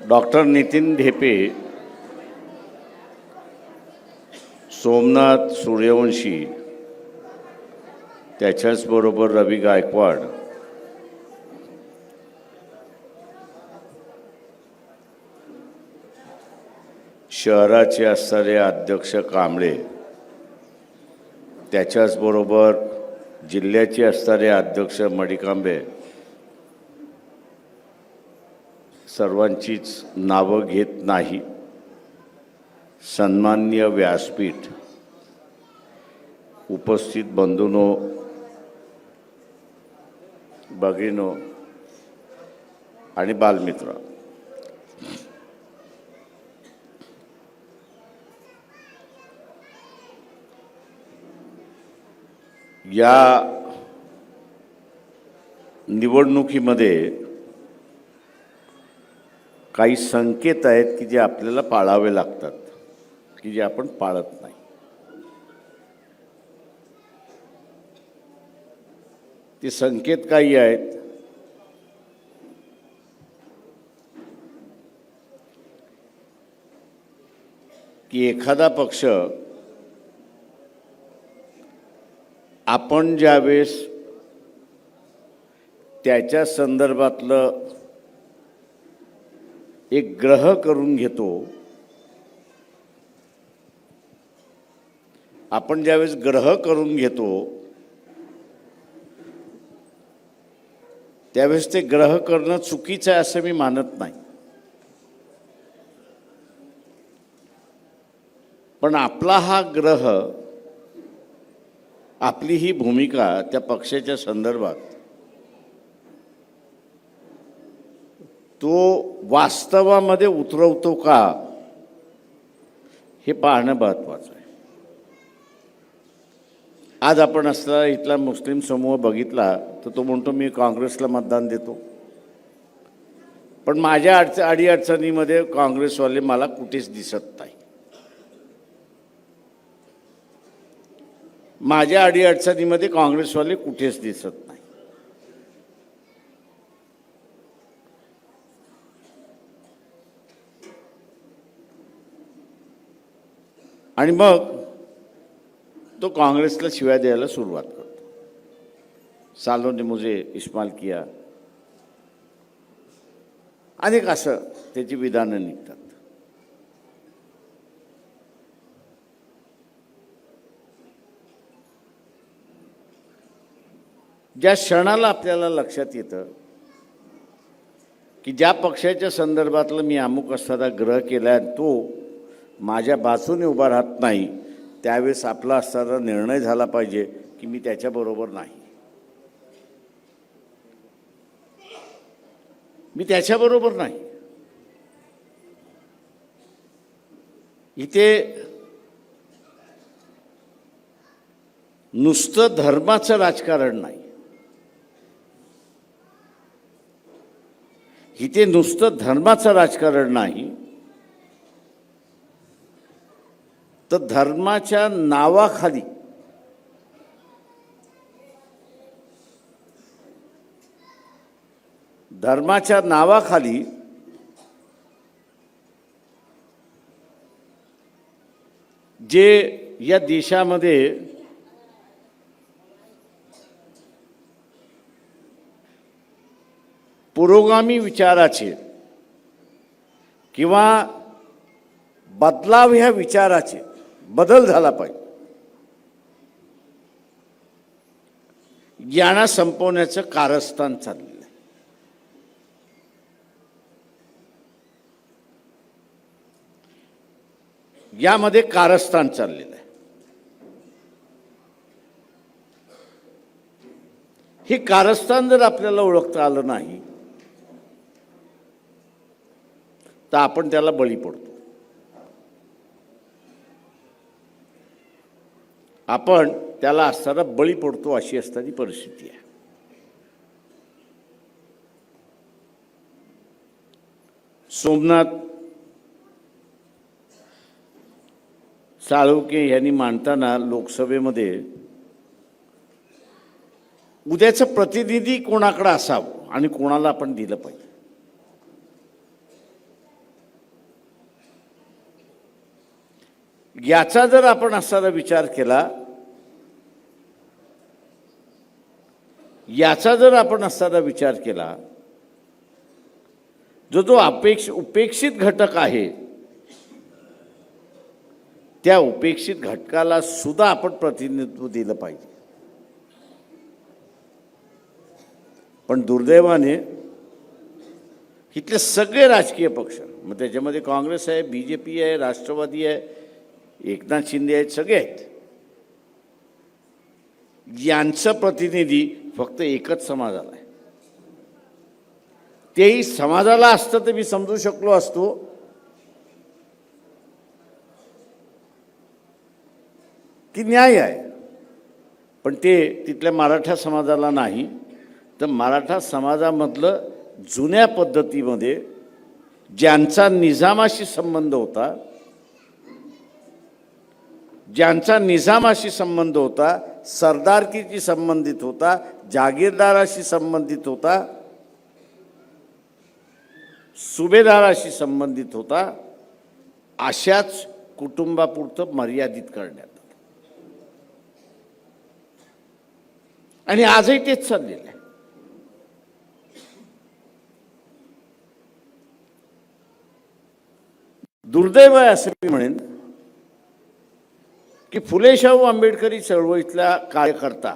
Doctor Nitin Dhepe, Somnath Suryavanshi, त्याच्याचबरोबर रवी गायकवाड, शहराचे असणारे अध्यक्ष कांबळे, त्याच्याचबरोबर जिल्ह्याचे असणारे अध्यक्ष मडिकांबे, सर्वांचीच नावं घेत नाही. सन्माननीय व्यासपीठ, उपस्थित बंधूंनो, भगिनींनो आणि बालमित्र, या निवडणुकीमध्ये काही संकेत आहेत की जे आपल्याला पाळावे लागतात, की जे आपण पाळत नाही. ते संकेत काही आहेत की एखादा पक्ष आपण ज्यावेळेस त्याच्या संदर्भातलं एक ग्रह करून घेतो, आपण ज्यावेळेस ग्रह करून घेतो त्यावेळेस ते ग्रह करणं चुकीचं आहे असं मी मानत नाही. पण आपला हा ग्रह, आपली ही भूमिका त्या पक्षाच्या संदर्भात तो वास्तवामध्ये उतरवतो का हे पाहणं महत्त्वाचं आहे. आज आपण असला इथला मुस्लिम समूह बघितला तर तो म्हणतो मी काँग्रेसला मतदान देतो, पण माझ्या अडीअडचणीमध्ये काँग्रेसवाले मला कुठेच दिसत नाही. माझ्या अडीअडचणीमध्ये काँग्रेसवाले कुठेच दिसत नाही. आणि मग तो काँग्रेसला शिव्या द्यायला सुरुवात करतो. सालों ने मुझे इस्तेमाल किया, अनेक असं त्याची विधानं निघतात. ज्या क्षणाला आपल्याला लक्षात येतं की ज्या पक्षाच्या संदर्भातलं मी अमुक असताना ग्रह केला आहे तो माझ्या बाजूने उभा राहत नाही, त्यावेळेस आपला असताना निर्णय झाला पाहिजे की मी त्याच्याबरोबर नाही, मी त्याच्याबरोबर नाही. इथे नुसतं धर्माचं राजकारण नाही, इथे नुसतं धर्माचं राजकारण नाही, तर धर्माच्या नावाखाली जे या देशामध्ये पुरोगामी विचाराचे किंवा बदलाव ह्या विचाराचे बदल झाला पाहिजे, यांना संपवण्याचं कारस्थान चाललेलं आहे. यामध्ये कारस्थान चाललेलं आहे. हे कारस्थान जर आपल्याला ओळखता आलं नाही तर आपण त्याला बळी पडतो. आपण त्याला असताना बळी पडतो अशी असणारी परिस्थिती आहे. सोमनाथ साळुंखे यांनी मांडताना लोकसभेमध्ये उद्याचं प्रतिनिधी कोणाकडे असावं आणि कोणाला आपण दिलं पाहिजे, याचा जर आपण असा विचार केला, जो उपेक्षित घटक आहे, त्या उपेक्षित घटकाला सुद्धा आपण प्रतिनिधित्व दिलं पाहिजे. पण दुर्दैवाने इथले सगळे राजकीय पक्ष, मग त्याच्यामध्ये काँग्रेस आहे, BJP आहे, राष्ट्रवादी आहे, एकनाथ शिंदे आहेत, सगळे आहेत, यांचं प्रतिनिधी फक्त एकच समाजाला आहे. तेही समाजाला असतं तर मी समजू शकलो असतो, की न्याय आहे, पण ते तिथल्या मराठा समाजाला नाही. तर मराठा समाजामधलं जुन्या पद्धतीमध्ये ज्यांचा निजामाशी संबंध होता, सरदारकीशी संबंधित होता, जागीरदाराशी संबंधित होता, सुभेदाराशी संबंधित होता, अशाच कुटुंबापुरतं मर्यादित करण्यात आलं. आणि आजही तेच चाललेलं आहे. दुर्दैव आहे असं मी म्हणेन की फुले शाहू आंबेडकरी चळवळीतला कार्यकर्ता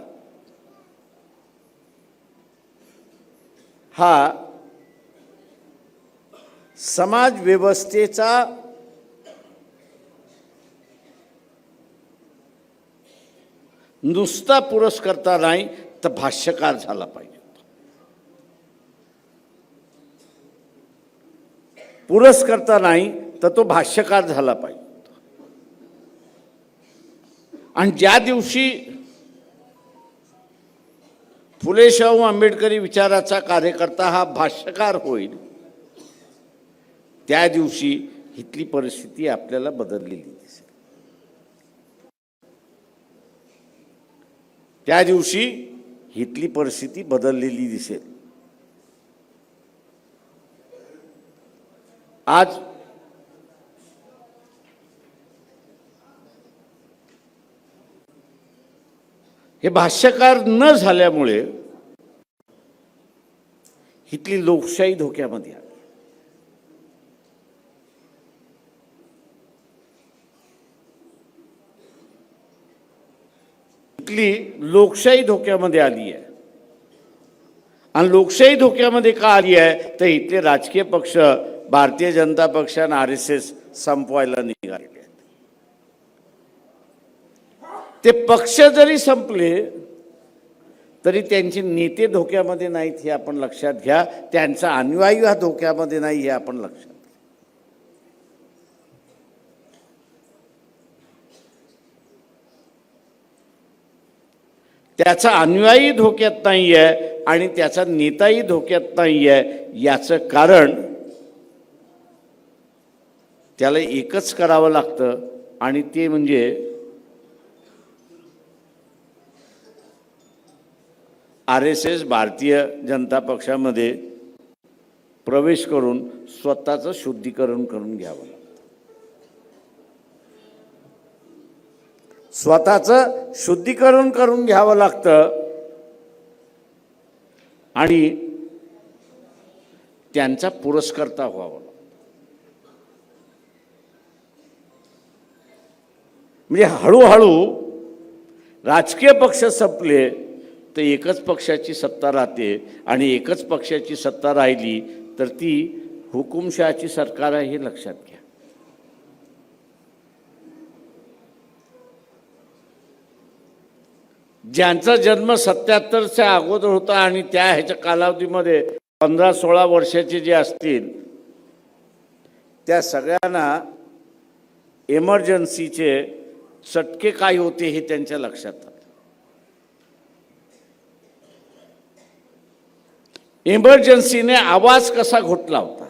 हा समाज व्यवस्थेचा नुसता पुरस्कर्ता नाही तर भाष्यकार झाला पाहिजे. पुरस्कर्ता नाही तर तो भाष्यकार झाला पाहिजे. आणि ज्या दिवशी फुले शाहू आंबेडकरी विचाराचा कार्यकर्ता हा भाष्यकार होईल, त्या दिवशी इथली परिस्थिती आपल्याला बदललेली दिसेल. त्या दिवशी इथली परिस्थिती बदललेली दिसेल. आज हे भाष्यकार न झाल्यामुळे इथली लोकशाही धोक्यामध्ये आली. इथली लोकशाही धोक्यामध्ये आली आहे. आणि लोकशाही धोक्यामध्ये का आली आहे तर इथले राजकीय पक्ष, भारतीय जनता पक्ष आणि RSS संपवायला निघालेले आहेत. ते पक्ष जरी संपले तरी त्यांचे नेते धोक्यामध्ये नाहीत हे आपण लक्षात घ्या. त्यांचा अनुयायी हा धोक्यामध्ये नाही हे आपण लक्षात घ्या. त्याचा अनुयायी धोक्यात नाही आहे आणि त्याचा नेताही धोक्यात नाही आहे. याचं कारण त्याला एकच करावं लागतं आणि ते म्हणजे RSS भारतीय जनता पक्षामध्ये प्रवेश करून स्वतःचं शुद्धीकरण करून घ्यावं लागतं. स्वतःचं शुद्धीकरण करून घ्यावं लागतं आणि त्यांचा पुरस्कर्ता व्हावं लागतं. म्हणजे हळूहळू राजकीय पक्ष संपले तर एकच पक्षाची सत्ता राहते आणि एकच पक्षाची सत्ता राहिली तर ती हुकुमशहाची सरकार आहे हे लक्षात घ्या. ज्यांचा जन्म 77च्या अगोदर होता आणि त्या ह्याच्या कालावधीमध्ये 15-16 वर्षाचे जे असतील त्या सगळ्यांना इमर्जन्सीचे चटके काय होते हे त्यांच्या लक्षात आलं. इमर्जन्सीने आवाज कसा घोटला होता,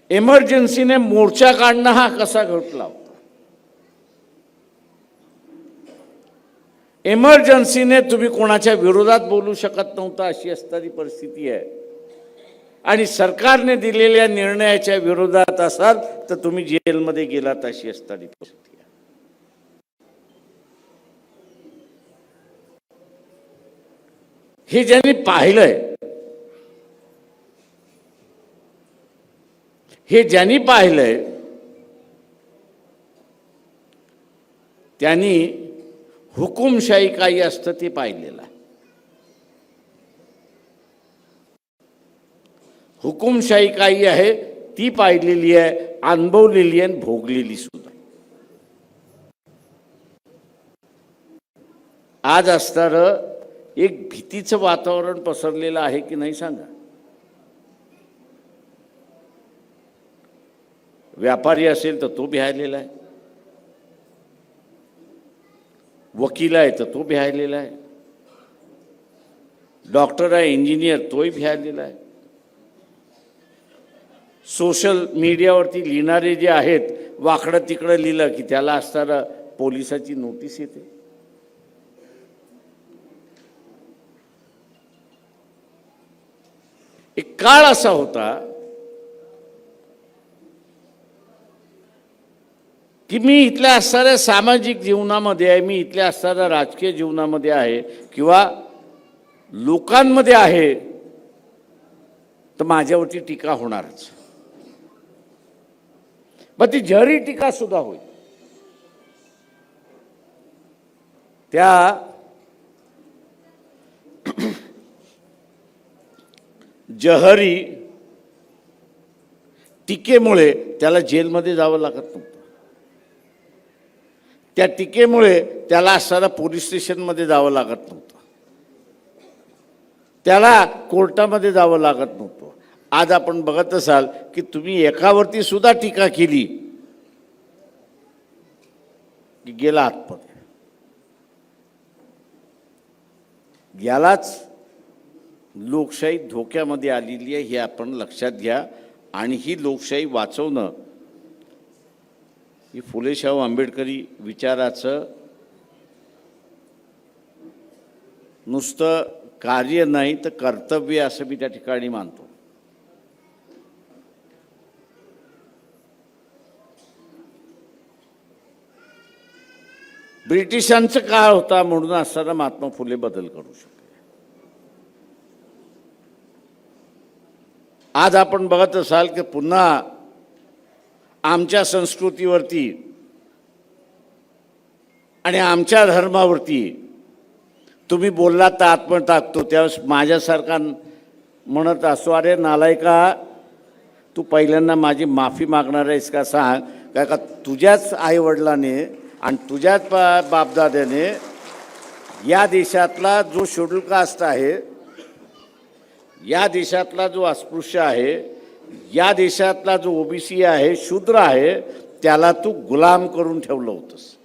इमर्जन्सीने मोर्चा काढणं हा कसा घोटला होता, इमर्जन्सीने तुम्ही कोणाच्या विरोधात बोलू शकत नव्हता अशी असणारी परिस्थिती आहे. आणि सरकारने दिलेल्या निर्णयाच्या विरोधात करत असाल तर तुम्ही जेलमध्ये गेलात अशी असताना परिस्थिती आहे. हे ज्यांनी पाहिलंय, हे ज्यांनी पाहिलंय त्यांनी हुकुमशाही काही असतं ते पाहिलेलं आहे. हुकुमशाही काही आहे ती पाहिलेली आहे, अनुभवलेली आहे, भोगलेली सुद्धा. आज असणारं एक भीतीचं वातावरण पसरलेलं आहे की नाही सांगा. व्यापारी असेल तर तो भ्यायलेला आहे, वकील आहे तर तो भ्यायलेला आहे, डॉक्टर आहे, इंजिनियर तोही भ्यायलेला आहे. सोशल मीडियावरती लिहिणारे जे आहेत, वाकडं तिकडं लिहिलं की त्याला असताना पोलिसाची नोटीस येते. एक काळ असा होता की मी इथल्या असणाऱ्या सामाजिक जीवनामध्ये आहे, मी इथल्या असणाऱ्या राजकीय जीवनामध्ये आहे किंवा लोकांमध्ये आहे तर माझ्यावरती टीका होणारच. मग ती जरी टीका सुद्धा होईल, त्या जहरी टीकेमुळे त्याला जेलमध्ये जावं लागत नव्हतं. त्या टीकेमुळे त्याला असताना पोलीस स्टेशनमध्ये जावं लागत नव्हतं, त्याला कोर्टामध्ये जावं लागत नव्हतं. आज आपण बघत असाल की तुम्ही एकावरती सुद्धा टीका केली की गेला आतमध्ये. यालाच लोकशाही धोक्यामध्ये आलेली आहे हे आपण लक्षात घ्या. आणि ही लोकशाही वाचवणं ही फुले शाहू आंबेडकरी विचाराचं नुसतं कार्य नाही तर कर्तव्य असं मी त्या ठिकाणी मानतो. ब्रिटिशांचा काळ होता म्हणून असताना महात्मा फुले बदल करू शकले. आज आपण बघत असाल की पुन्हा आमच्या संस्कृतीवरती आणि आमच्या धर्मावरती तुम्ही बोललात तर आत्म टाकतो. त्यावेळेस माझ्यासारखा म्हणत असतो, अरे नालायका, तू पहिल्यांदा माझी माफी मागणार आहेस का सांग. काय का तुझ्याच आईवडिलाने आणि तुझ्याच बापदाद्याने या देशातला जो शेड्यूल कास्ट आहे, या देशातला जो अस्पृश्य आहे, या देशातला जो ओबीसी आहे, शूद्र आहे, त्याला तू गुलाम करून ठेवलं होतंस.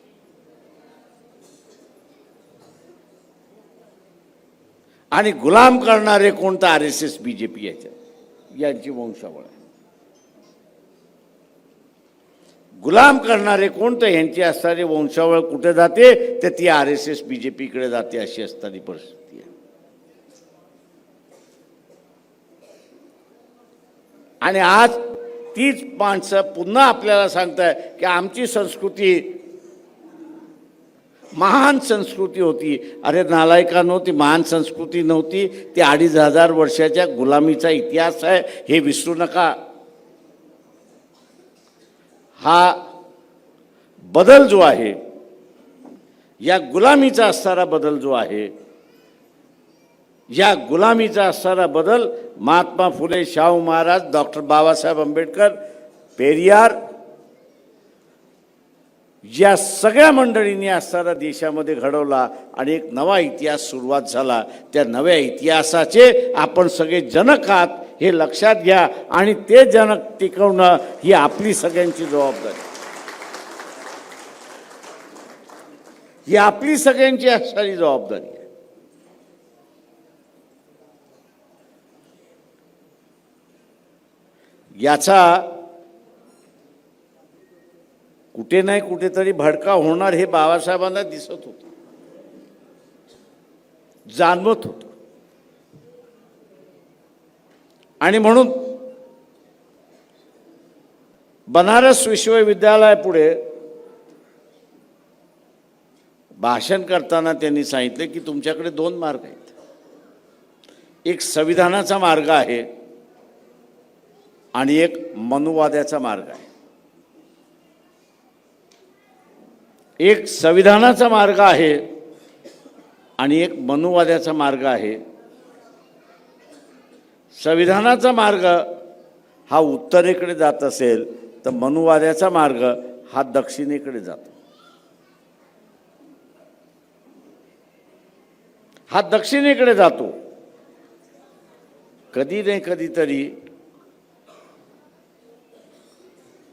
आणि गुलाम करणारे कोणतं? RSS BJP यांची वंशावळ आहे. गुलाम करणारे कोणतं? यांची असणारी वंशावळ कुठे जाते? तर ती RSS BJP कडे जाते. अशी असणारी परिस्थिती आहे. आणि आज तीच माणसं पुन्हा आपल्याला सांगताय की आमची संस्कृती महान संस्कृती होती. अरे नालायकांनो, ती महान संस्कृती नव्हती, ती 2500 वर्षाच्या गुलामीचा इतिहास आहे, हे विसरू नका. हा बदल जो आहे, या गुलामीचा असणारा बदल जो आहे, या गुलामीचा असणारा बदल महात्मा फुले, शाहू महाराज, डॉक्टर बाबासाहेब आंबेडकर, पेरियार या सगळ्या मंडळींनी असणारा देशामध्ये घडवला आणि एक नवा इतिहास सुरुवात झाला. त्या नव्या इतिहासाचे आपण सगळे जनक आहात हे लक्षात घ्या. आणि ते जनक टिकवणं ही आपली सगळ्यांची जबाबदारी, ही आपली सगळ्यांची असणारी जबाबदारी आहे. याचा कुठे नाही कुठेतरी भडका होणार हे बाबासाहेबांना दिसत होतं, जाणवत होतं. आणि म्हणून बनारस विश्वविद्यालयापुढे भाषण करताना त्यांनी सांगितले की तुमच्याकडे दोन मार्ग आहेत. एक संविधानाचा मार्ग आहे आणि एक मनुवाद्याचा मार्ग आहे. एक संविधानाचा मार्ग आहे आणि एक मनुवाद्याचा मार्ग आहे. संविधानाचा मार्ग हा उत्तरेकडे जात असेल तर मनुवाद्याचा मार्ग हा दक्षिणेकडे जातो. हा दक्षिणेकडे जातो. कधी नाही कधीतरी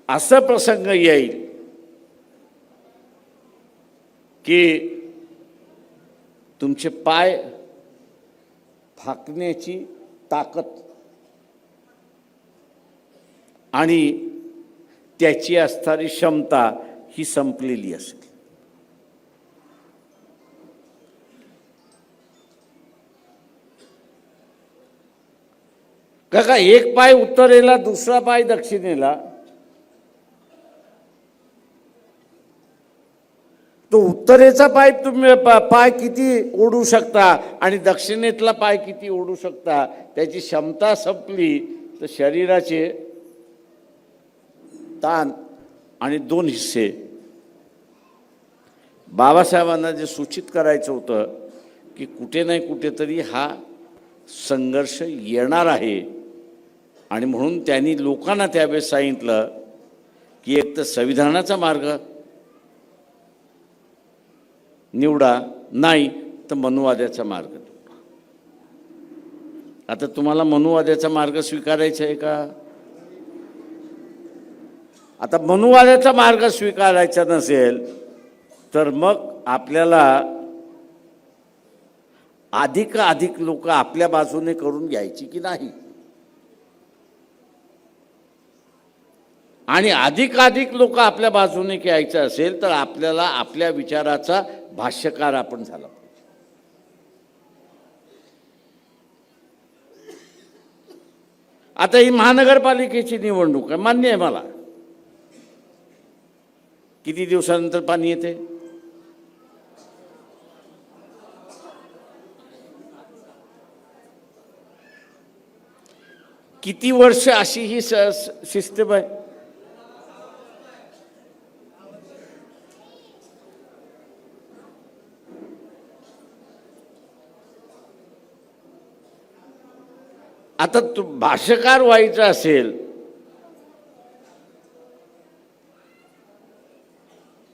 असा प्रसंग येईल की तुमचे पाय फाकण्याची ताकद आणि त्याची असणारी क्षमता ही संपलेली असेल. काका एक पाय उत्तरेला दुसरा पाय दक्षिणेला, तो उत्तरेचा पाय तुम्ही पाय किती ओढू शकता आणि दक्षिणेतला पाय किती ओढू शकता त्याची क्षमता संपली तर शरीराचे ताण आणि दोन हिस्से बाबासाहेबांना जे सूचित करायचं होतं की कुठे नाही कुठेतरी हा संघर्ष येणार आहे आणि म्हणून त्यांनी लोकांना त्यावेळेस सांगितलं की एक तर संविधानाचा मार्ग निवडा, नाही तर मनुवाद्याचा मार्ग निवडा. आता तुम्हाला मनुवाद्याचा मार्ग स्वीकारायचा आहे का? आता मनुवाद्याचा मार्ग स्वीकारायचा नसेल तर मग आपल्याला अधिक लोक आपल्या बाजूने करून घ्यायची की नाही, आणि अधिक लोक आपल्या बाजूने घ्यायचं असेल तर आपल्याला आपल्या विचाराचा भाष्यकार आपण झाला पाहिजे. आता ही महानगरपालिकेची निवडणूक आहे, मान्य आहे मला. किती दिवसानंतर पाणी येते? किती वर्ष अशी ही सिस्टम आहे? आता भाष्यकार व्हायचं असेल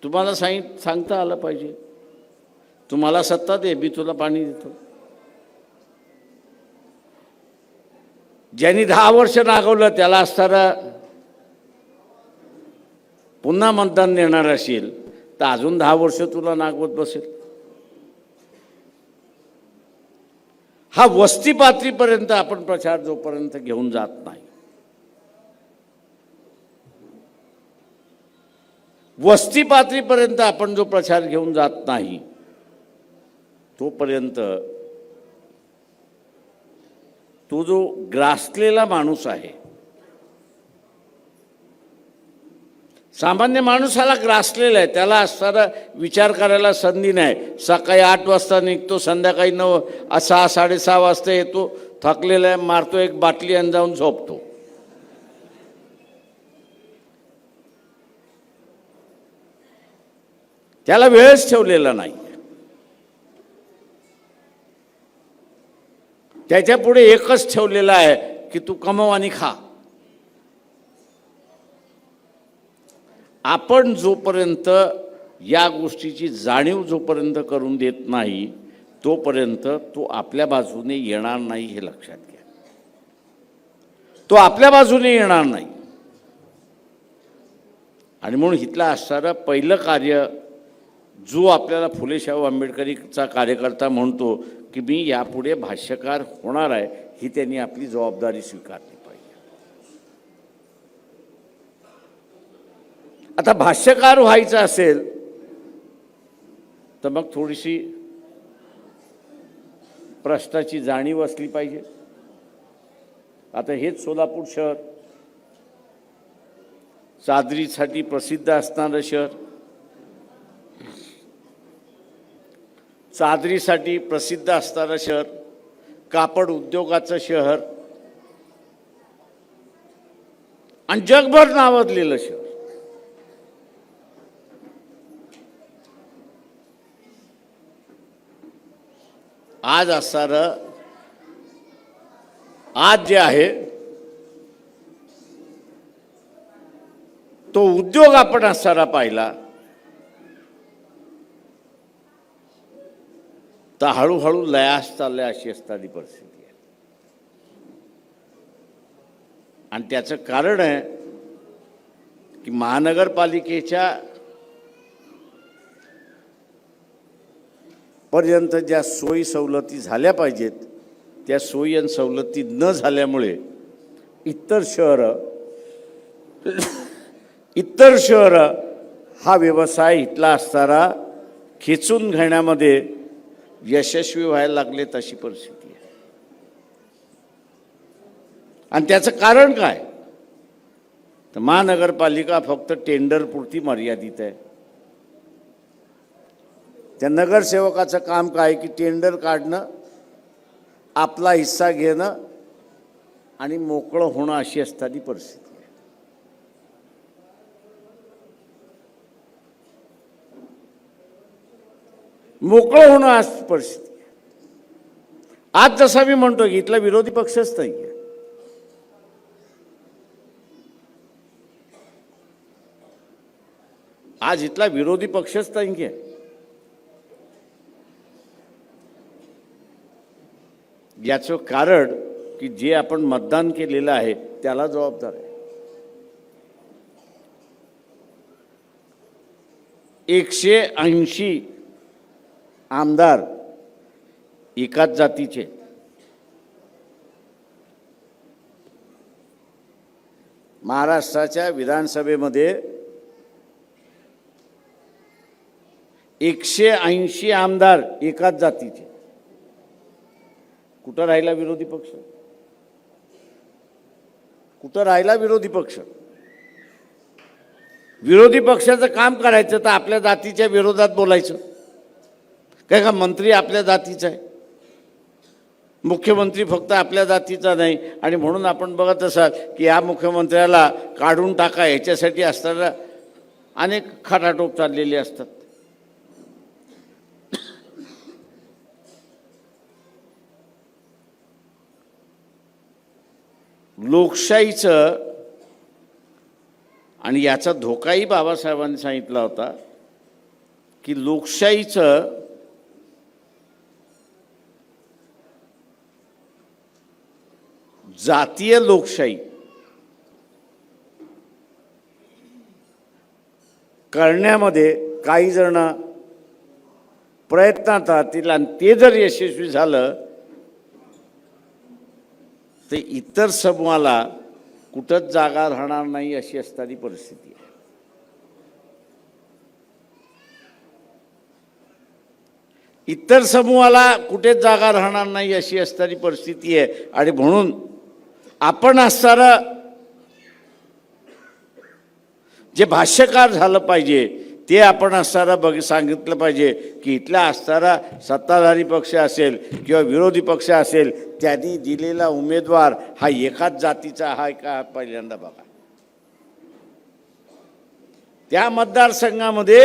तुम्हाला सांगता आलं पाहिजे, तुम्हाला सत्ता दे, मी तुला पाणी देतो. ज्यांनी 10 वर्ष नागवलं त्याला असताना पुन्हा मतदान देणार असेल तर अजून 10 वर्ष तुला नागवत बसेल. हा वस्ती पातळीपर्यंत आपण प्रचार जोपर्यंत घेऊन जात नाही, वस्ती पातळीपर्यंत आपण जो प्रचार घेऊन जात नाही तोपर्यंत तो जो ग्रासलेला माणूस आहे, सामान्य माणूसाला ग्रासलेला आहे, त्याला असताना विचार करायला संधी नाही. सकाळी 8 वाजता निघतो, संध्याकाळी 6 साडेसहा वाजता येतो, थकलेला आहे, मारतो एक बाटली आणि जाऊन झोपतो. त्याला वेळच ठेवलेला नाही. त्याच्या पुढे एकच ठेवलेला आहे की तू कमव आणि खा. आपण जोपर्यंत या गोष्टीची जाणीव जोपर्यंत करून देत नाही तोपर्यंत तो आपल्या बाजूने येणार नाही, हे लक्षात घ्या. तो आपल्या बाजूने येणार नाही. आणि म्हणून इथला असणारं पहिलं कार्य जो आपल्याला फुले शाहू आंबेडकरीचा कार्यकर्ता म्हणतो की मी यापुढे भाष्यकार होणार आहे, ही त्यांनी आपली जबाबदारी स्वीकारली पाहिजे. आता भाष्यकार व्हायचं असेल तर मग थोडीशी प्रश्नाची जाणीव असली पाहिजे. आता हेच सोलापूर शहर चादरीसाठी प्रसिद्ध असणारं शहर, चादरीसाठी प्रसिद्ध असणारं शहर, कापड उद्योगाचं शहर आणि जगभर नावाजलेलं शहर. आज असणारं, आज जे आहे तो उद्योग आपण असणारा पाहिला तर हळूहळू लयास चालल्या अशी असणारी परिस्थिती आहे. आणि त्याचं कारण आहे की महानगरपालिकेच्या पर्यंत ज्या सोयी सवलती झाल्या पाहिजेत त्या सोयी आणि सवलती न झाल्यामुळे इतर शहरं हा व्यवसाय इथला असणारा खेचून घेण्यामध्ये यशस्वी व्हायला लागलेत अशी परिस्थिती आहे. आणि त्याचं कारण काय तर महानगरपालिका फक्त टेंडरपुरती मर्यादित आहे. त्या नगरसेवकाचं काम काय की टेंडर काढणं, आपला हिस्सा घेणं आणि मोकळं होणं अशी असणारी परिस्थिती आहे. मोकळं होणं आज परिस्थिती आहे. आज जसा मी म्हणतो की इथला विरोधी पक्षच नाही आहे. आज इथला विरोधी पक्षच नाही आहे. याचं कारण की जे आपण मतदान केलेलं आहे त्याला जबाबदार आहे. 180 आमदार एकाच जातीचे, महाराष्ट्राच्या विधानसभेमध्ये 180 आमदार एकाच जातीचे. कुठं राहिला विरोधी पक्ष? कुठं राहिला विरोधी पक्ष? विरोधी पक्षाचं काम करायचं तर आपल्या जातीच्या विरोधात बोलायचं. काय का मंत्री आपल्या जातीचा आहे, मुख्यमंत्री फक्त आपल्या जातीचा नाही. आणि म्हणून आपण बघत असाल की या मुख्यमंत्र्याला काढून टाका याच्यासाठी असताना अनेक खटाटोप चाललेले असतात. लोकशाहीचं आणि याचा धोकाही बाबासाहेबांनी सांगितला होता की लोकशाहीचं जातीय लोकशाही करण्यामध्ये काही जण प्रयत्नात राहतील आणि ते जर यशस्वी झालं तर इतर समूहाला कुठंच जागा राहणार नाही अशी असणारी परिस्थिती आहे. इतर समूहाला कुठेच जागा राहणार नाही अशी असणारी परिस्थिती आहे. आणि म्हणून आपण असणारं जे भाष्यकार झालं पाहिजे ते आपण असणारा सांगितलं पाहिजे की इथला असणारा सत्ताधारी पक्ष असेल किंवा विरोधी पक्ष असेल त्यांनी दिलेला उमेदवार हा एकाच जातीचा आहे का पहिल्यांदा बघा. त्या मतदारसंघामध्ये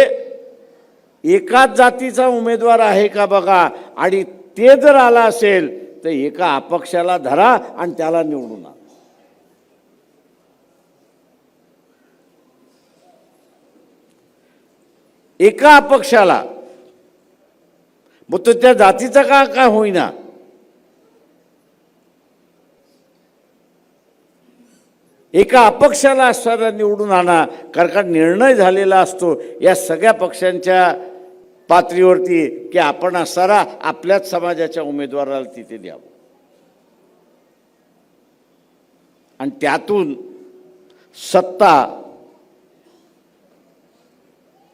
एकाच जातीचा उमेदवार आहे का बघा. आणि ते जर आला असेल तर एका अपक्षाला धरा आणि त्याला निवडून आणा. एका अपक्षाला, मग तो त्या जातीचा का काय होईना, एका अपक्षाला असणारा निवडून आणा. कारण निर्णय झालेला असतो या सगळ्या पक्षांच्या पातळीवरती की आपण असणारा आपल्याच समाजाच्या उमेदवाराला तिथे द्यावं. आणि त्यातून सत्ता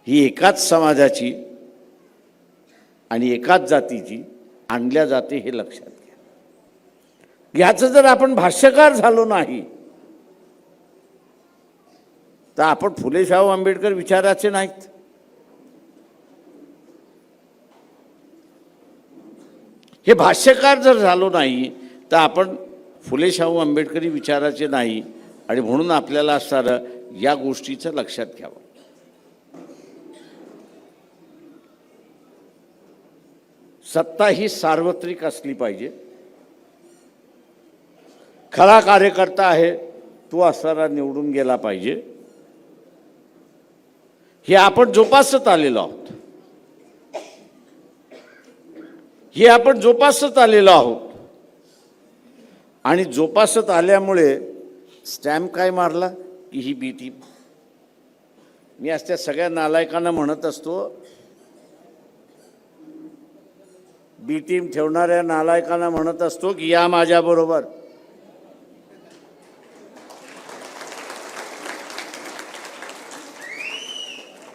ही एकाच समाजाची आणि एकाच जातीची आणल्या जाते हे लक्षात घ्या. याचं जर आपण भाष्यकार झालो नाही तर आपण फुले शाहू आंबेडकर विचाराचे नाहीत. हे भाष्यकार जर झालो नाही तर आपण फुले शाहू आंबेडकरी विचाराचे नाही. आणि म्हणून आपल्याला असणारं या गोष्टीचं लक्षात घ्यावं. सत्ता ही सार्वत्रिक असली पाहिजे. खरा कार्यकर्ता आहे तो असणारा निवडून गेला पाहिजे. हे आपण जोपासत आलेलो आहोत. हे आपण जोपासत आलेलो आहोत. आणि जोपासत आल्यामुळे स्टॅम्प काय मारला की ही बी टीम. मी आज त्या सगळ्या नालायकांना म्हणत असतो, बी टीम ठेवणाऱ्या नालायकांना म्हणत असतो की या माझ्याबरोबर.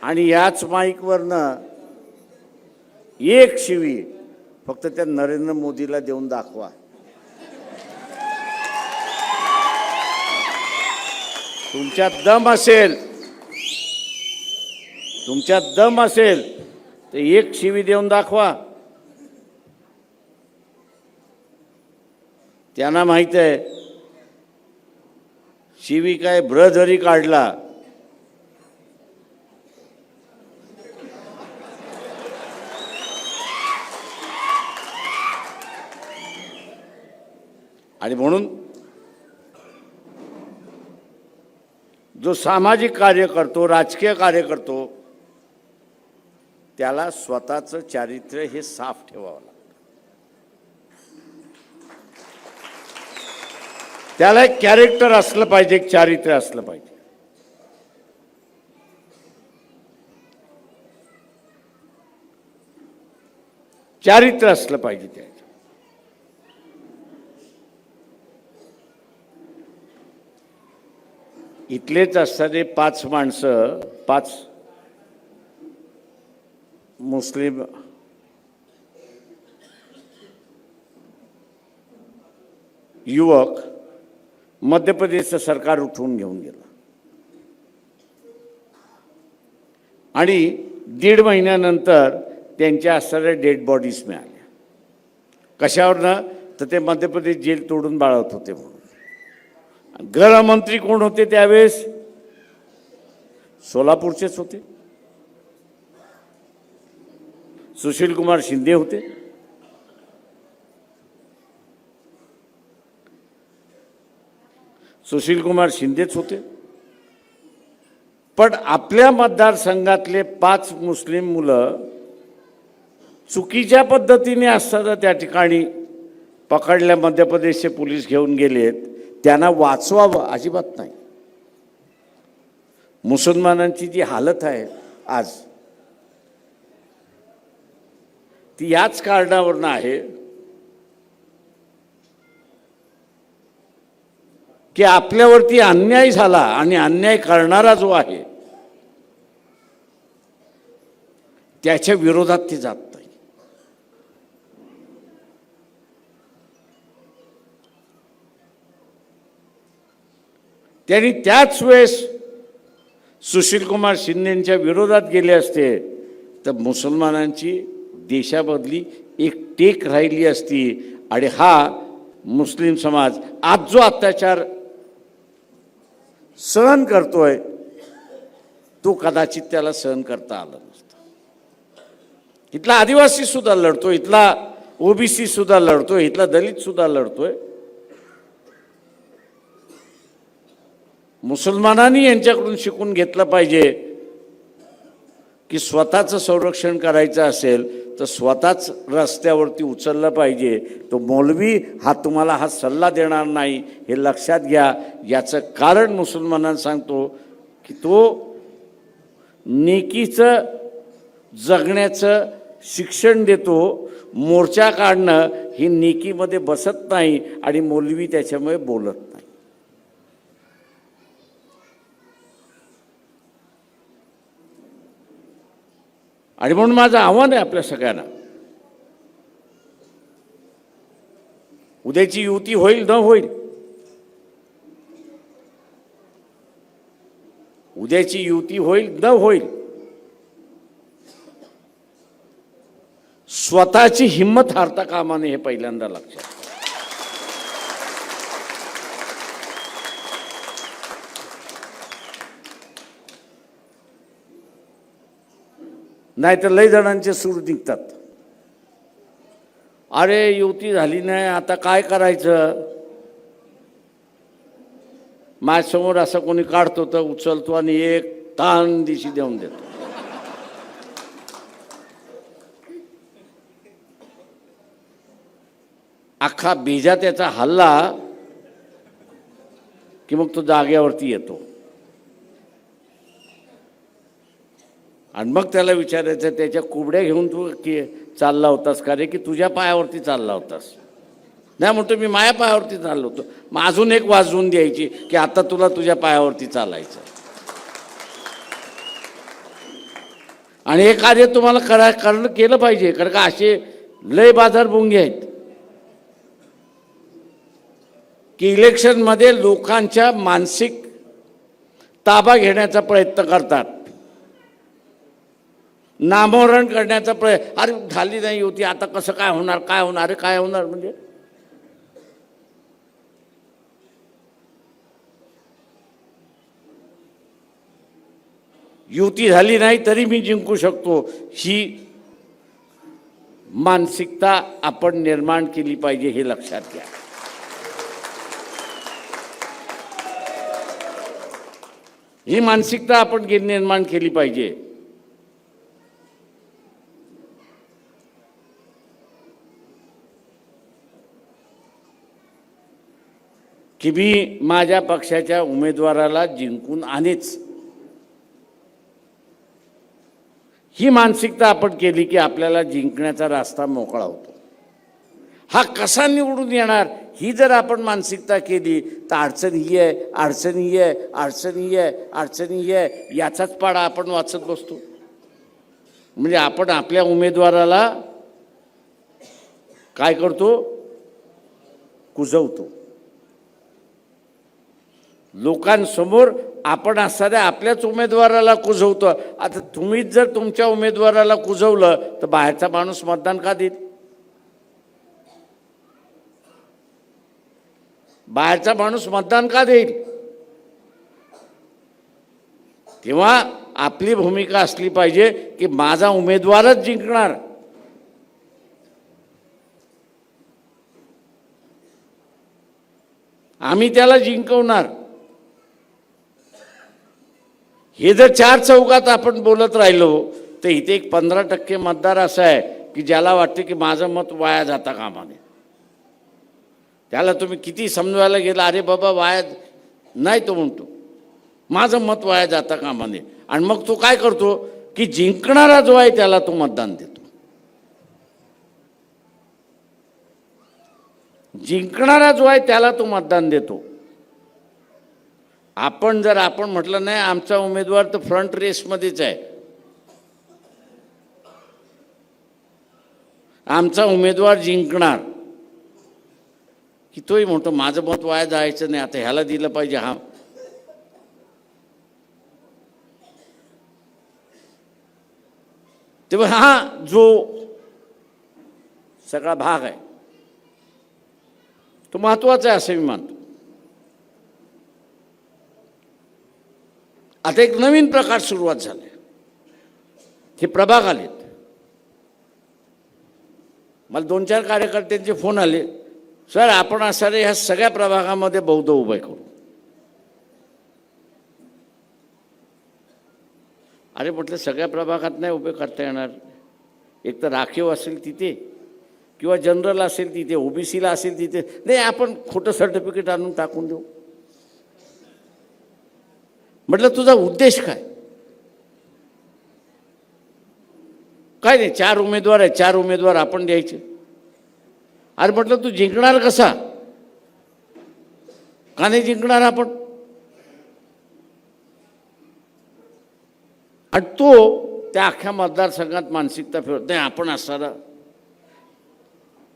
आणि याच माईकवरनं एक शिवी फक्त त्या नरेंद्र मोदीला देऊन दाखवा. तुमच्यात दम असेल, तुमच्यात दम असेल तर एक शिवी देऊन दाखवा. त्यांना माहित आहे शिवी काय ब्र जरी काढला आणि म्हणून जो सामाजिक कार्य करतो, राजकीय कार्य करतो, त्याला स्वतःचं चारित्र्य हे साफ ठेवावं लागतं. त्याला एक कॅरेक्टर असलं पाहिजे, एक चारित्र्य असलं पाहिजे. चारित्र्य असलं पाहिजे त्याचं. इथलेच असणारे 5 माणसं, 5 मुस्लिम युवक मध्य प्रदेशचं सरकार उठवून घेऊन गेलं. आणि 1.5 महिन्यानंतर त्यांच्या असणाऱ्या डेड बॉडीज मिळाल्या. कशावरनं? तर ते मध्य प्रदेश जेल तोडून बाळगत होते म्हणून. गृहमंत्री कोण होते त्यावेळेस? सोलापूरचेच होते, सुशील कुमार शिंदे होते. सुशील कुमार शिंदेच होते. पण आपल्या मतदारसंघातले 5 मुस्लिम मुलं चुकीच्या पद्धतीने असताना त्या ठिकाणी पकडल्या. मध्य प्रदेशचे पोलीस घेऊन गेलेत. त्यांना वाचवावं अजिबात नाही. मुसलमानांची जी हालत आहे आज ती याच कारणावरून आहे की आपल्यावरती अन्याय झाला आणि अन्याय करणारा जो आहे त्याच्या विरोधात ती जात नाही. त्यांनी त्याच वेळेस सुशील कुमार शिंदेच्या विरोधात गेले असते तर मुसलमानांची देशामधली एक टेक राहिली असती. आणि हा मुस्लिम समाज आज जो अत्याचार सहन करतोय तो कदाचित त्याला सहन करता आला नसता. इथला आदिवासी सुद्धा लढतोय, इथला ओबीसी सुद्धा लढतोय, इथला दलित सुद्धा लढतोय. मुसलमानांनी यांच्याकडून शिकून घेतलं पाहिजे की स्वतःचं संरक्षण करायचं असेल तर स्वतःच रस्त्यावरती उचललं पाहिजे. तो मौलवी हा तुम्हाला हा सल्ला देणार नाही हे लक्षात घ्या. याचं कारण मुसलमानांना सांगतो की तो नेकीचं जगण्याचं शिक्षण देतो. मोर्चा काढणं ही नेकीमध्ये बसत नाही आणि मौलवी त्याच्यामुळे बोलत नाही. आणि म्हणून माझं आव्हान आहे आपल्या सगळ्यांना, उद्याची युती होईल न होईल उद्याची युती होईल न होईल, स्वतःची हिंमत हारता कामा नये हे पहिल्यांदा लक्षात. नाही तर लय जणांचे सूर निघतात. अरे युती झाली नाही, आता काय करायचं. माझ्यासमोर असं कोणी काढतो तर उचलतो आणि एक ताण दिशी देऊन देतो. अख्खा बीजा त्याचा हल्ला की मग तो जाग्यावरती येतो आणि मग त्याला विचारायचं, त्याच्या कुबड्या घेऊन तू की चालला होतास का रे, की तुझ्या पायावरती चालला होतास. नाही म्हणतो मी माझ्या पायावरती चाललो होतो. मग अजून एक वाजवून द्यायची की आता तुला तुझ्या पायावरती चालायचं. आणि हे कार्य तुम्हाला केलं पाहिजे, कारण का असे लय बाजार भोंगे आहेत की इलेक्शनमध्ये लोकांच्या मानसिक ताबा घेण्याचा प्रयत्न करतात, नामोहरण करण्याचा प्रयत्न. अरे झाली नाही होती, आता कसं काय होणार, काय होणार, अरे काय होणार म्हणजे. युती झाली नाही तरी मी जिंकू शकतो, ही मानसिकता आपण निर्माण केली पाहिजे, हे लक्षात घ्या. ही मानसिकता आपण निर्माण केली पाहिजे. की मी माझ्या पक्षाच्या उमेदवाराला जिंकून आणेच, ही मानसिकता आपण केली की आपल्याला जिंकण्याचा रास्ता मोकळा होतो. हा कसा निवडून येणार ही जर आपण मानसिकता केली तर अडचण ही आहे, अडचण ही आहे, अडचण ही आहे, अडचण ही आहे, याचाच पाडा आपण वाचत बसतो. म्हणजे आपण आपल्या उमेदवाराला काय करतो, कुजवतो. लोकांसमोर आपण असणाऱ्या आपल्याच उमेदवाराला कुजवतो. आता तुम्हीच जर तुमच्या उमेदवाराला कुजवलं तर बाहेरचा माणूस मतदान का देईल. बाहेरचा माणूस मतदान का देईल. तेव्हा आपली भूमिका असली पाहिजे की माझा उमेदवारच जिंकणार. आम्ही त्याला जिंकवणार. हे जर चार चौकात आपण बोलत राहिलो तर इथे एक 15% मतदार असा आहे की ज्याला वाटते की माझं मत वाया जाता कामा नये. त्याला तुम्ही किती समजवायला गेला, अरे बाबा वाया नाही, तो म्हणतो माझं मत वाया जाता कामा नये. आणि मग तो काय करतो की जिंकणारा जो आहे त्याला तो मतदान देतो. जिंकणारा जो आहे त्याला तो मतदान देतो. आपण म्हटलं नाही आमचा उमेदवार तर फ्रंट रेसमध्येच आहे, आमचा उमेदवार जिंकणार, की तोही म्हणतो माझं मत वाया जायचं नाही, आता ह्याला दिलं पाहिजे. हा तेव्हा हा जो सगळा भाग आहे तो महत्त्वाचा आहे असं मी मानतो. आता एक नवीन प्रकार सुरुवात झाले, हे प्रभाग आलेत. मला 2-4 कार्यकर्त्यांचे फोन आले, सर आपण असणारे ह्या सगळ्या प्रभागामध्ये बौद्ध उभे करू. अरे म्हटलं सगळ्या प्रभागात नाही उभे करता येणार. एक तर राखीव असेल तिथे किंवा जनरल असेल तिथे, ओबीसीला असेल तिथे. नाही आपण खोटं सर्टिफिकेट आणून टाकून देऊ. म्हटलं तुझा उद्देश काय. काय नाही 4 उमेदवार आहे, 4 उमेदवार आपण द्यायचे. अरे म्हटलं तू जिंकणार कसा, का नाही जिंकणार आपण. आणि तो त्या अख्ख्या मतदारसंघात मानसिकता फिरत नाही. आपण असणारा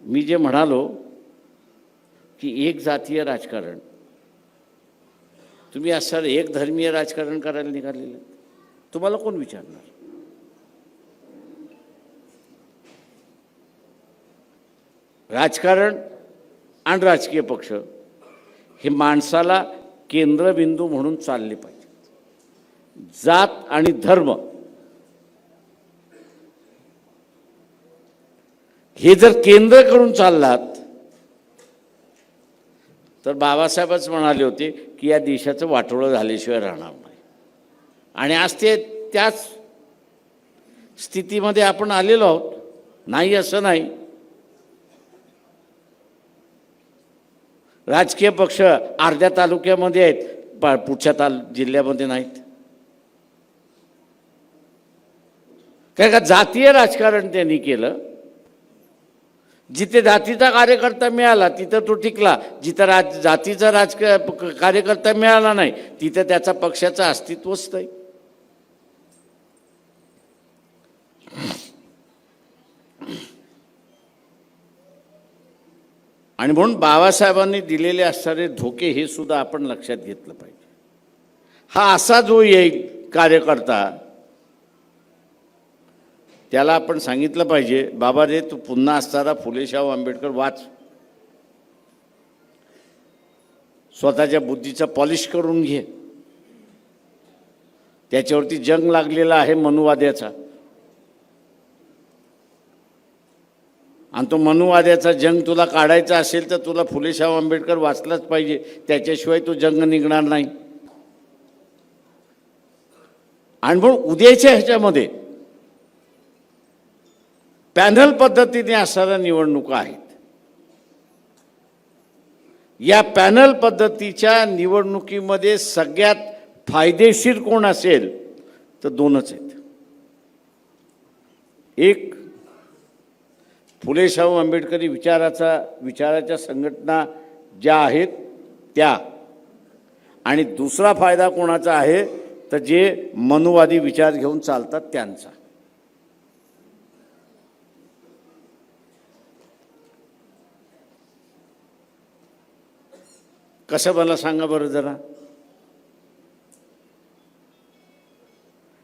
मी जे म्हणालो की एक जातीय राजकारण तुम्ही असं एक धर्मीय राजकारण करायला निघालेले, तुम्हाला कोण विचारणार? राजकारण आणि राजकीय पक्ष हे माणसाला केंद्रबिंदू म्हणून चालले पाहिजे. जात आणि धर्म हे जर केंद्र करून चाललात तर बाबासाहेबच म्हणाले होते की या देशाचं वाटोळं झाल्याशिवाय राहणार नाही. आणि आज ते त्याच स्थितीमध्ये आपण आलेलो आहोत. नाही असं नाही. राजकीय पक्ष अर्ध्या तालुक्यामध्ये आहेत, पुढच्या जिल्ह्यामध्ये नाहीत. काय का जातीय राजकारण त्यांनी केलं. जिथे जातीचा कार्यकर्ता मिळाला तिथं तो टिकला, जिथं जातीचा कार्यकर्ता मिळाला नाही तिथं त्याचा पक्षाचं अस्तित्वच नाही. आणि म्हणून बाबासाहेबांनी दिलेले असणारे धोके हे सुद्धा आपण लक्षात घेतलं पाहिजे. हा असा जो येईल कार्यकर्ता, त्याला आपण सांगितलं पाहिजे, बाबा रे तू पुन्हा असणारा फुले शाहू आंबेडकर वाच, स्वतःच्या बुद्धीचं पॉलिश करून घे. त्याच्यावरती जंग लागलेला आहे मनुवाद्याचा, आणि तो मनुवाद्याचा जंग तुला काढायचा असेल तर तुला फुले शाहू आंबेडकर वाचलाच पाहिजे. त्याच्याशिवाय तो जंग निघणार नाही. आणि म्हणून उद्याच्या ह्याच्यामध्ये पॅनल पद्धतीने असणाऱ्या निवडणुका आहेत. या पॅनल पद्धतीच्या निवडणुकीमध्ये सगळ्यात फायदेशीर कोण असेल तर दोनच आहेत. एक फुले शाहू आंबेडकरी विचाराच्या संघटना ज्या आहेत त्या, आणि दुसरा फायदा कोणाचा आहे तर जे मनुवादी विचार घेऊन चालतात त्यांचा. कसं मला सांगा बरं जरा.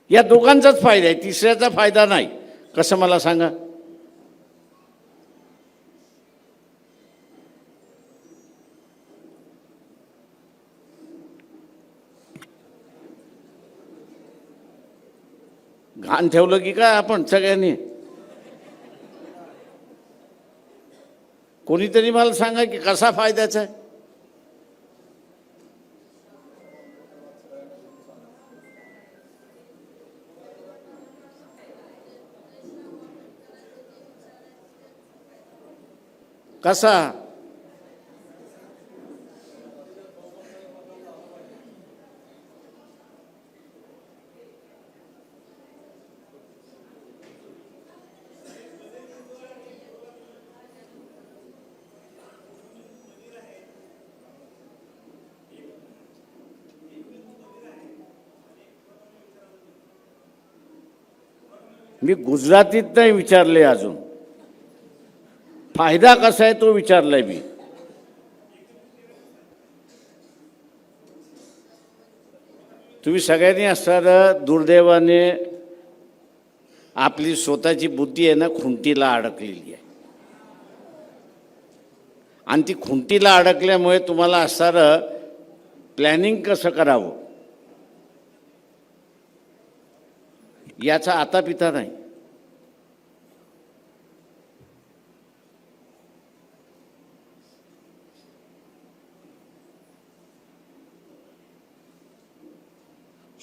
या दोघांचाच फायदा आहे, तिसऱ्याचा फायदा नाही. कसं मला सांगा. घाण ठेवलं की काय आपण सगळ्यांनी. कोणीतरी मला सांगा की कसा फायद्याचा आहे. कसा? मी गुजरातीत नाही विचारले अजून. फायदा कसा आहे तो विचारलाय मी. तुम्ही सगळ्यांनी असणारं दुर्दैवाने आपली स्वतःची बुद्धी आहे ना खुंटीला अडकलेली आहे. आणि ती खुंटीला अडकल्यामुळे तुम्हाला असणारं प्लॅनिंग कसं करावं याचा आता पिता नाही.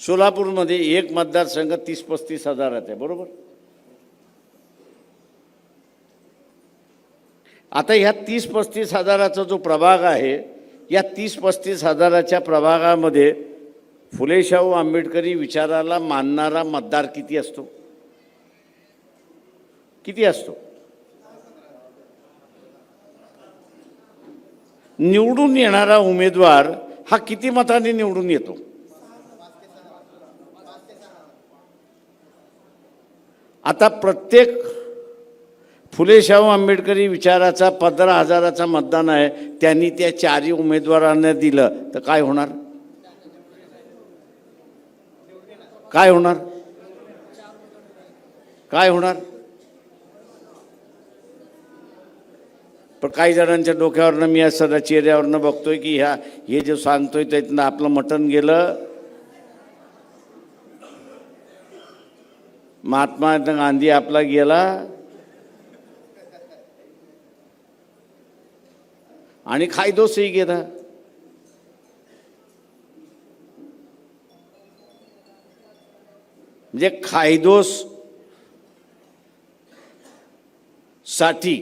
सोलापूरमध्ये एक मतदारसंघ 30-35 हजाराचा आहे, बरोबर. आता ह्या 30-35 हजाराचा जो प्रभाग आहे, या 30-35 हजाराच्या प्रभागामध्ये फुले शाहू आंबेडकरी विचाराला मानणारा मतदार किती असतो? किती असतो? निवडून येणारा उमेदवार हा किती मतांनी निवडून येतो? आता प्रत्येक फुले शाहू आंबेडकरी विचाराचा 15,000चा मतदान आहे, त्यांनी त्या 4 उमेदवारांना दिलं तर काय होणार? काय होणार? काय होणार? पण काही जणांच्या डोक्यावरनं मी असं चेहऱ्यावरनं बघतोय की हे जे सांगतोय त्यातनं आपलं मटण गेलं. महात्मा गांधी आपला गेला आणि खायदोसही गेला. म्हणजे खायदोस साठी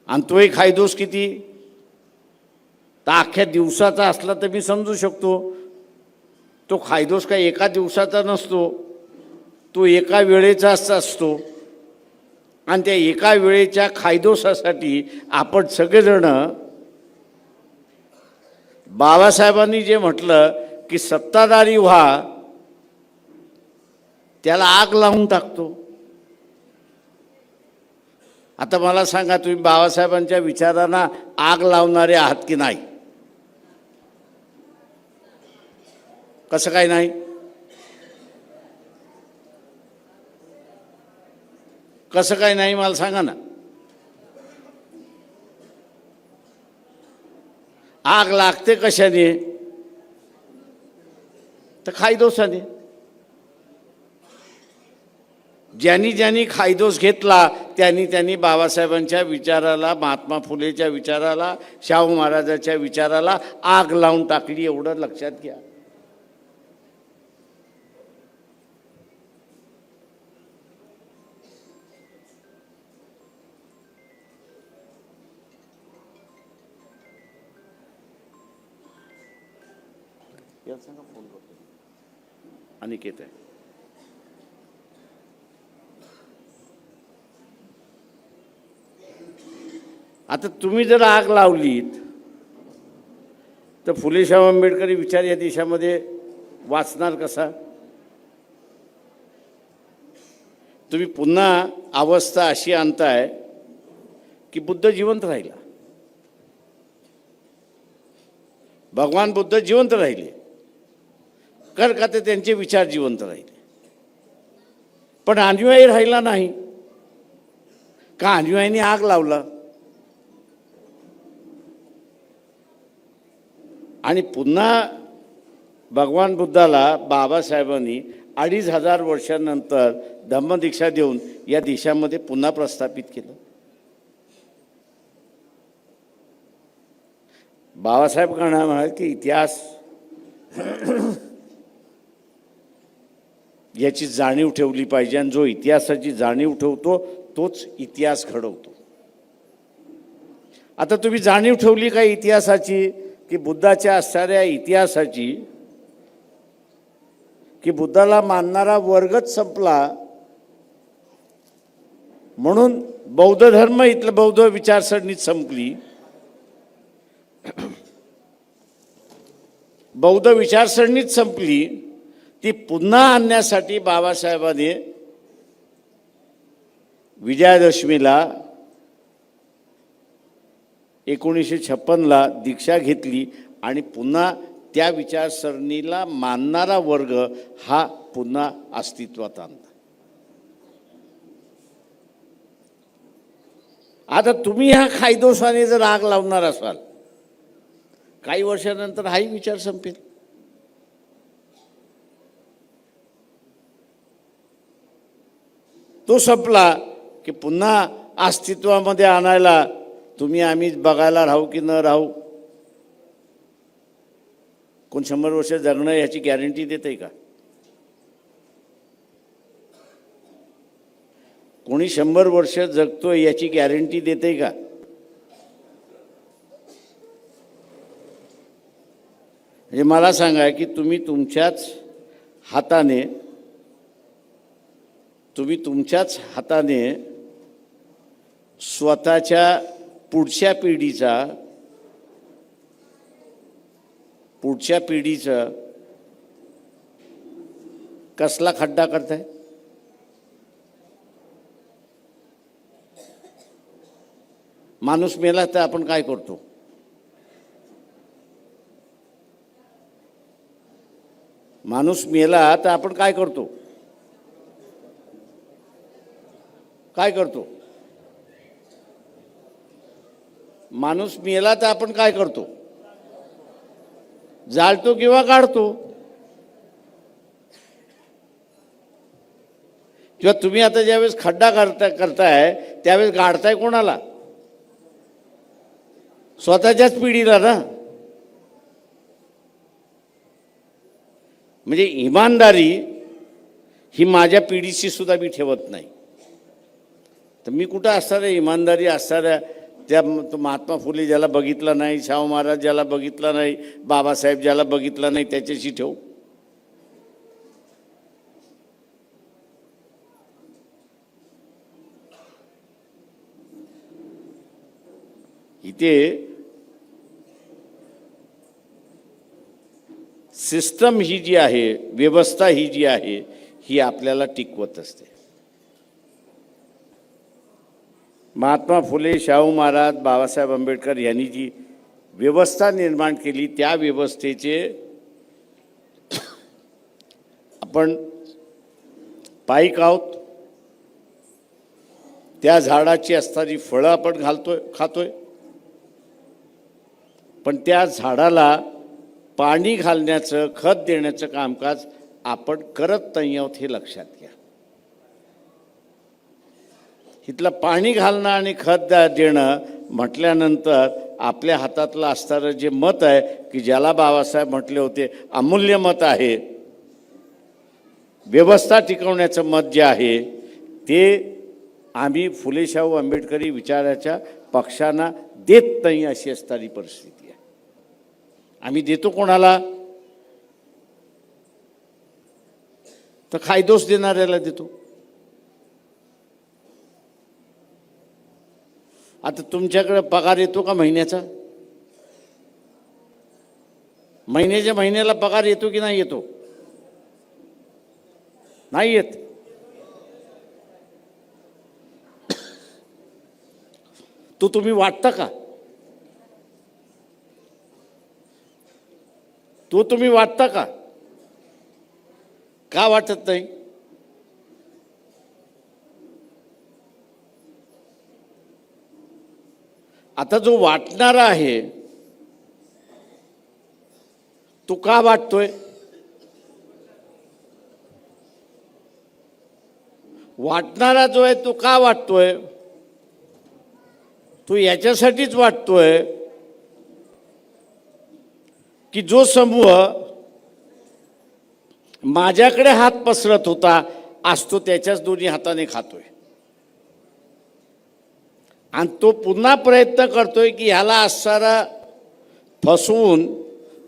आणि तोही खायदोस किती तर अख्ख्या दिवसाचा असला तर मी समजू शकतो. तो खायदोस काय एका दिवसाचा नसतो, तो एका वेळेचाच असतो. आणि त्या एका वेळेच्या खायदोसासाठी आपण सगळेजण बाबासाहेबांनी जे म्हटलं की सत्ताधारी व्हा, त्याला आग लावून टाकतो. आता मला सांगा, तुम्ही बाबासाहेबांच्या विचारांना आग लावणारे आहात की नाही? कसं काय नाही? कसं काय नाही मला सांगा ना. आग लागते कशाने? तर खायदोसाने. ज्यांनी ज्यांनी खायदोस घेतला त्यांनी बाबासाहेबांच्या विचाराला, महात्मा फुलेच्या विचाराला, शाहू महाराजांच्या विचाराला आग लावून टाकली. एवढं लक्षात घ्या. फोन करतो. अनिकेत आहे. आता तुम्ही जर आग लावलीत तर फुले शाहू आंबेडकरी विचार या देशामध्ये वाचणार कसा? तुम्ही पुन्हा अवस्था अशी आणताय की बुद्ध जिवंत राहिला, भगवान बुद्ध जिवंत राहिले. का तर त्यांचे विचार जिवंत राहिले. पण अनुयायी राहिला नाही का? अनुयायींनी आग लावला आणि पुन्हा भगवान बुद्धाला बाबासाहेबांनी 2500 वर्षांनंतर धम्मदीक्षा देऊन या देशामध्ये पुन्हा प्रस्थापित केलं. बाबासाहेब म्हणाले की इतिहास याची जाणीव ठेवली पाहिजे आणि जो इतिहासाची जाणीव ठेवतो तोच इतिहास घडवतो. आता तुम्ही जाणीव ठेवली का इतिहासाची, की बुद्धाच्या असणाऱ्या इतिहासाची, की बुद्धाला मानणारा वर्गच संपला म्हणून बौद्ध धर्म इथलं बौद्ध विचारसरणीच संपली. बौद्ध विचारसरणीच संपली. ती पुन्हा आणण्यासाठी बाबासाहेबांनी विजयादशमीला 1956ला दीक्षा घेतली आणि पुन्हा त्या विचारसरणीला मानणारा वर्ग हा पुन्हा अस्तित्वात आणला. आता तुम्ही ह्या खायदोसाने जर आग लावणार असाल, काही वर्षानंतर हाही विचार संपेल. तो संपला की पुन्हा अस्तित्वामध्ये आणायला तुम्ही आम्ही बघायला राहू की न राहू, कोण 100 वर्ष जगणं याची गॅरंटी देते का? कोणी 100 वर्ष जगतोय याची गॅरंटी देते का? म्हणजे मला सांगा की तुम्ही तुमच्याच हाताने स्वतःच्या पुढच्या पिढीचा कसला खड्डा करताय? माणूस मेला तर आपण काय करतो? माणूस मेला तर आपण काय करतो? काय करतो? माणूस मेला तर आपण काय करतो? जाळतो किंवा काढतो. किंवा तुम्ही आता ज्यावेळेस खड्डा करताय त्यावेळेस गाडताय कोणाला? स्वतःच्याच पिढीला ना. म्हणजे इमानदारी ही माझ्या पिढीशी सुद्धा मी ठेवत नाही. तर मी कुठं असणाऱ्या इमानदारी असणाऱ्या त्या महात्मा फुले ज्याला बघितलं नाही, शाहू महाराज ज्याला बघितलं नाही, बाबासाहेब ज्याला बघितलं नाही त्याच्याशी ठेवू? इथे सिस्टम ही जी आहे, व्यवस्था ही जी आहे, ही आपल्याला टिकवत असते. महात्मा फुले, शाहू महाराज, बाबासाहेब आंबेडकर यांनी जी व्यवस्था निर्माण केली त्या व्यवस्थेचे आपण पाईक आहोत. त्या झाडाची असणारी फळं आपण खातोय. पण त्या झाडाला पाणी घालण्याचं, खत देण्याचं कामकाज आपण करत नाही आहोत हे लक्षात घ्या. इथलं पाणी घालणं आणि खत देणं म्हटल्यानंतर आपल्या हातातलं असणारं जे मत आहे की ज्याला बाबासाहेब म्हटले होते अमूल्य मत आहे, व्यवस्था टिकवण्याचं मत जे आहे ते आम्ही फुले शाहू आंबेडकरी विचाराच्या पक्षांना देत नाही अशी असणारी परिस्थिती आहे. आम्ही देतो कोणाला? तर खायदोस देणाऱ्याला देतो. आता तुमच्याकडे पगार येतो का महिन्याचा? महिन्याला पगार येतो की नाही येतो? नाही येत. तो तुम्ही वाटता का? तो तुम्ही वाटता का? का वाटत नाही? आता जो वाटणारा आहे तो का वाटतोय? वाटणारा जो आहे तो का वाटतोय? तो याच्यासाठीच वाटतोय की जो समूह माझ्याकडे हात पसरत होता आज तो त्याच्याच दोन्ही हाताने खातोय. आणि तो पुन्हा प्रयत्न करतोय की ह्याला असणारा फसवून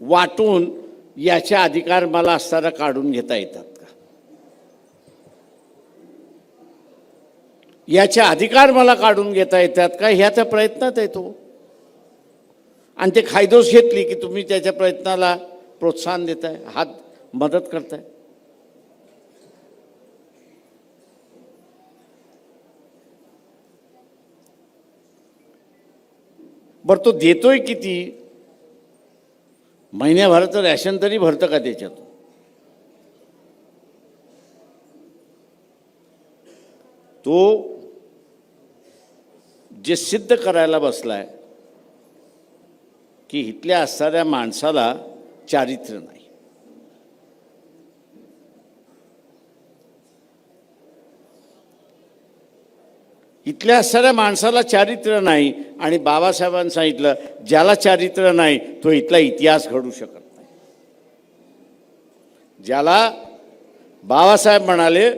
वाटून याचे अधिकार मला असणारा काढून घेता येतात का? याचे अधिकार मला काढून घेता येतात का ह्याच्या प्रयत्नात येतो. आणि ते खायदोस घेतली की तुम्ही त्याच्या प्रयत्नाला प्रोत्साहन देताय, हात मदत करताय. बरं तो देतोय किती? महिन्याभराचं रॅशन तरी भरतं का त्याच्यातून? तो जे सिद्ध करायला बसलाय की इथल्या असणाऱ्या माणसाला चारित्र्य नाही. इथल्या असणाऱ्या माणसाला चारित्र्य नाही. आणि बाबासाहेबांनी सांगितलं ज्याला चारित्र्य नाही तो इथला इतिहास घडू शकत नाही. ज्याला बाबासाहेब म्हणाले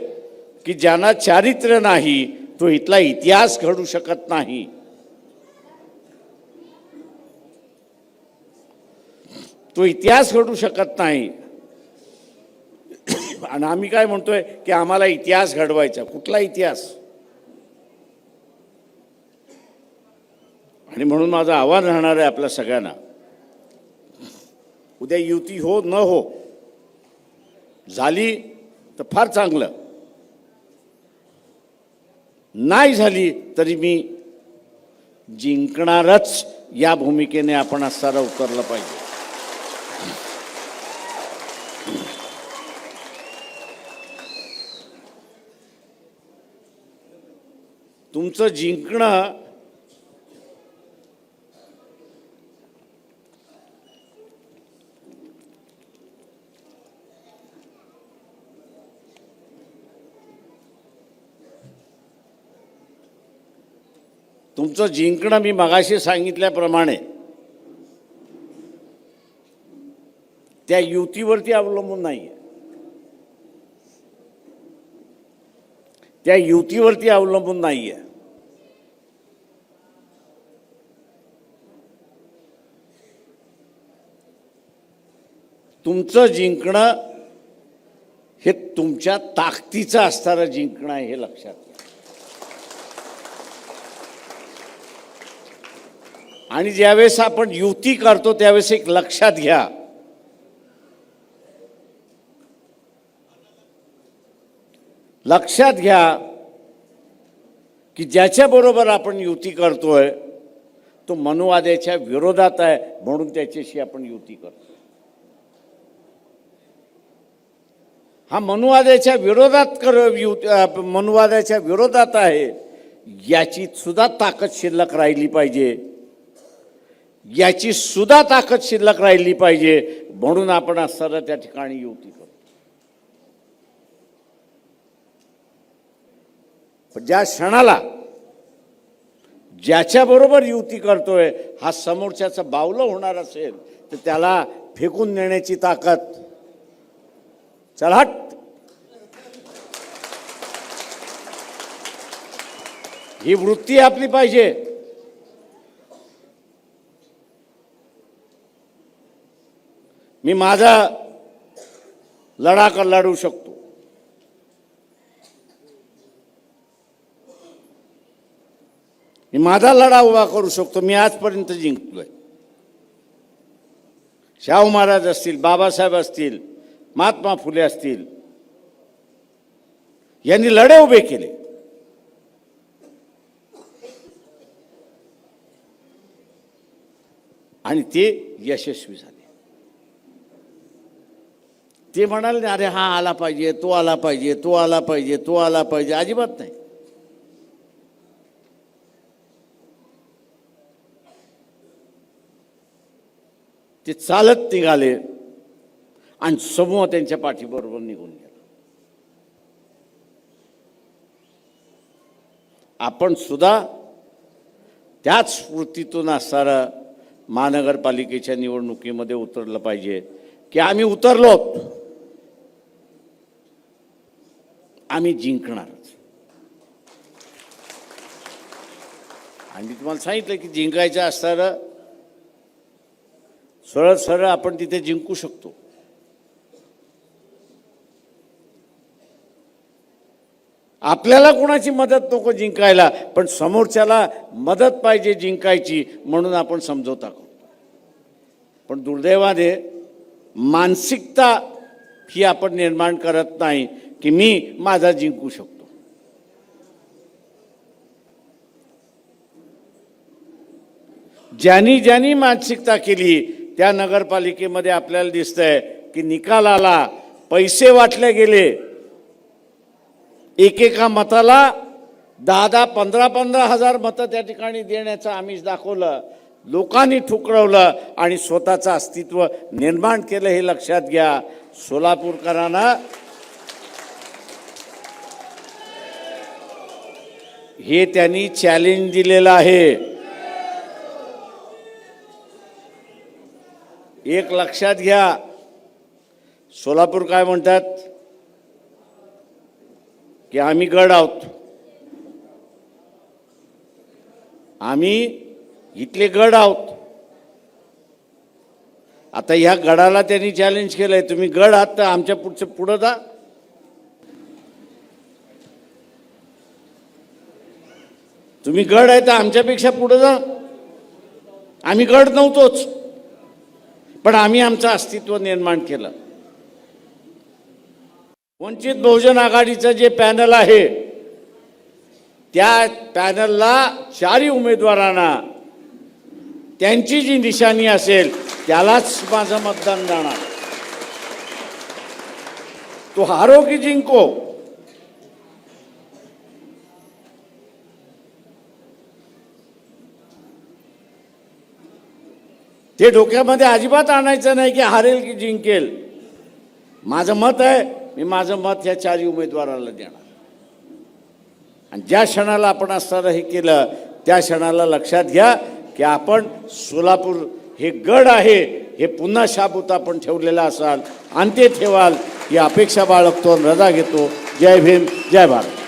की ज्यांना चारित्र्य नाही तो इथला इतिहास घडू शकत नाही. तो इतिहास घडू शकत नाही. आणि आम्ही काय म्हणतोय की आम्हाला इतिहास घडवायचा. कुठला इतिहास? आणि म्हणून माझं आव्हान राहणार आहे आपल्या सगळ्यांना, उद्या युती हो न हो, झाली तर फार चांगलं, नाही झाली तरी मी जिंकणारच या भूमिकेने आपण असणारा उतरलं पाहिजे. तुमचं जिंकणं मी मगाशी सांगितल्याप्रमाणे त्या युतीवरती अवलंबून नाही, त्या युतीवरती अवलंबून नाहीये. तुमचं जिंकणं हे तुमच्या ताकदीचं असणारं जिंकणं आहे, हे लक्षात घ्या. आणि ज्यावेळेस आपण युती करतो त्यावेळेस एक लक्षात घ्या, की ज्याच्याबरोबर आपण युती करतोय तो मनुवादाच्या विरोधात आहे, म्हणून त्याच्याशी आपण युती करतो. हा मनुवादाच्या विरोधात आहे, याची सुद्धा ताकद शिल्लक राहिली पाहिजे, म्हणून आपण असताना त्या ठिकाणी युती करतो. ज्या क्षणाला ज्याच्याबरोबर युती करतोय हा समोरच्याचं बावलं होणार असेल तर त्याला फेकून नेण्याची ताकद, चल हट, ही वृत्ती आपली पाहिजे. मी माझा लढा लढू शकतो, मी माझा लढा उभा करू शकतो. मी आजपर्यंत जिंकलोय. शाहू महाराज असतील, बाबासाहेब असतील, महात्मा फुले असतील, यांनी लढे उभे केले. आणि ते यशस्वी झाले. ते म्हणाले अरे हा आला पाहिजे, तो आला पाहिजे, तो आला पाहिजे, तो आला पाहिजे, अजिबात नाही. ते चालत निघाले आणि समूह त्यांच्या पाठीबरोबर निघून गेला. आपण सुद्धा त्याच स्फूर्तीतून असणारं महानगरपालिकेच्या निवडणुकीमध्ये उतरलं पाहिजे, की आम्ही उतरलोत, आम्ही जिंकणारच. आणि मी तुम्हाला सांगितलं की जिंकायचं असणारं सरळ सरळ आपण तिथे जिंकू शकतो. आपल्याला कोणाची मदत नको जिंकायला, पण समोरच्याला मदत पाहिजे जिंकायची, म्हणून आपण समझोता करतो. पण दुर्दैवाने मानसिकता ही आपण निर्माण करत नाही की मी माझा जिंकू शकतो. ज्यांनी मानसिकता केली त्या नगरपालिकेमध्ये आपल्याला दिसतंय की निकाल आला, पैसे वाटले गेले, एकेका मताला 10-10, 15-15 हजार मतं त्या ठिकाणी देण्याचं आमिष दाखवलं, लोकांनी ठुकरवलं आणि स्वतःचं अस्तित्व निर्माण केलं, हे लक्षात घ्या. सोलापूरकरांना हे त्यांनी चॅलेंज दिलेलं आहे. एक लक्षात घ्या, सोलापूर काय म्हणतात की आम्ही गड आहोत, आम्ही इथले गड आहोत. आता ह्या गडाला त्यांनी चॅलेंज केलंय, तुम्ही गड आहात तर आमच्या पुढं जा. तुम्ही गड आहे तर आमच्यापेक्षा पुढे जा. आम्ही गड नव्हतोच, पण आम्ही आमचं अस्तित्व निर्माण केलं. वंचित बहुजन आघाडीचं जे पॅनल आहे त्या पॅनलला 4 उमेदवारांना त्यांची जी निशाणी असेल त्यालाच माझं मतदान जाणार. तो हारो की जिंको, ते डोक्यामध्ये अजिबात आणायचं नाही की हारेल की जिंकेल. माझं मत आहे, मी माझं मत या 4 उमेदवाराला देणार. आणि ज्या क्षणाला आपण असताना हे केलं त्या क्षणाला लक्षात घ्या की आपण सोलापूर हे गड आहे हे पुन्हा शाबूत आपण ठेवलेलं असाल आणि ते ठेवाल ही अपेक्षा बाळगतो आणि रजा घेतो. जय भीम, जय भारत.